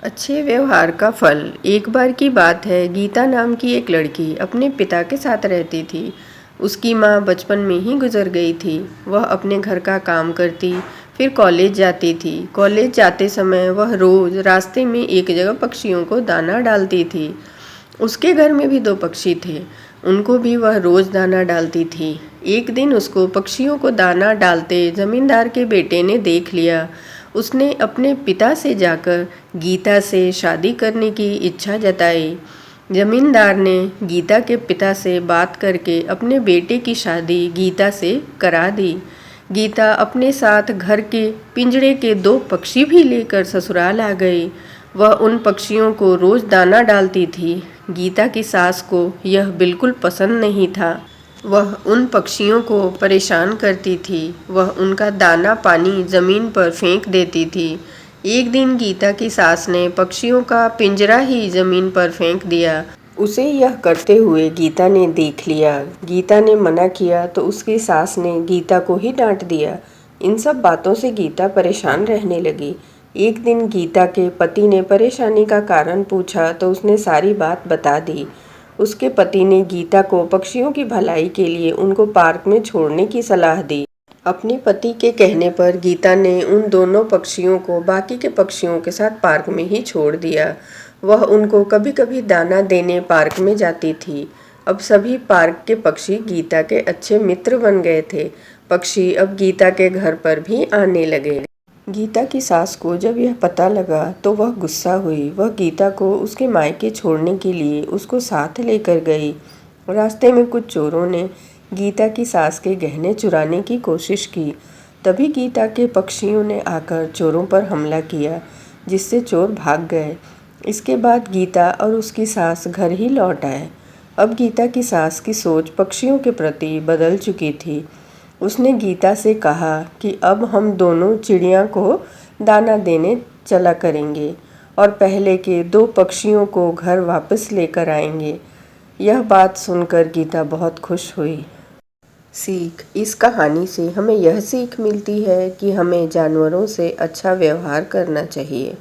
अच्छे व्यवहार का फल। एक बार की बात है, गीता नाम की एक लड़की अपने पिता के साथ रहती थी। उसकी माँ बचपन में ही गुजर गई थी। वह अपने घर का काम करती, फिर कॉलेज जाती थी। कॉलेज जाते समय वह रोज़ रास्ते में एक जगह पक्षियों को दाना डालती थी। उसके घर में भी 2 पक्षी थे, उनको भी वह रोज़ दाना डालती थी। एक दिन उसको पक्षियों को दाना डालते ज़मींदार के बेटे ने देख लिया। उसने अपने पिता से जाकर गीता से शादी करने की इच्छा जताई। जमींदार ने गीता के पिता से बात करके अपने बेटे की शादी गीता से करा दी। गीता अपने साथ घर के पिंजरे के 2 पक्षी भी लेकर ससुराल आ गई। वह उन पक्षियों को रोज़ दाना डालती थी। गीता की सास को यह बिल्कुल पसंद नहीं था। वह उन पक्षियों को परेशान करती थी। वह उनका दाना पानी ज़मीन पर फेंक देती थी। एक दिन गीता की सास ने पक्षियों का पिंजरा ही ज़मीन पर फेंक दिया। उसे यह करते हुए गीता ने देख लिया। गीता ने मना किया तो उसकी सास ने गीता को ही डांट दिया। इन सब बातों से गीता परेशान रहने लगी। एक दिन गीता के पति ने परेशानी का कारण पूछा तो उसने सारी बात बता दी। उसके पति ने गीता को पक्षियों की भलाई के लिए उनको पार्क में छोड़ने की सलाह दी। अपने पति के कहने पर गीता ने उन दोनों पक्षियों को बाकी के पक्षियों के साथ पार्क में ही छोड़ दिया। वह उनको कभी कभी दाना देने पार्क में जाती थी। अब सभी पार्क के पक्षी गीता के अच्छे मित्र बन गए थे। पक्षी अब गीता के घर पर भी आने लगे। गीता की सास को जब यह पता लगा तो वह गुस्सा हुई। वह गीता को उसके मायके छोड़ने के लिए उसको साथ लेकर गई। रास्ते में कुछ चोरों ने गीता की सास के गहने चुराने की कोशिश की। तभी गीता के पक्षियों ने आकर चोरों पर हमला किया, जिससे चोर भाग गए। इसके बाद गीता और उसकी सास घर ही लौट आए। अब गीता की सास की सोच पक्षियों के प्रति बदल चुकी थी। उसने गीता से कहा कि अब हम दोनों चिड़िया को दाना देने चला करेंगे और पहले के 2 पक्षियों को घर वापस लेकर आएंगे। यह बात सुनकर गीता बहुत खुश हुई। सीख: इस कहानी से हमें यह सीख मिलती है कि हमें जानवरों से अच्छा व्यवहार करना चाहिए।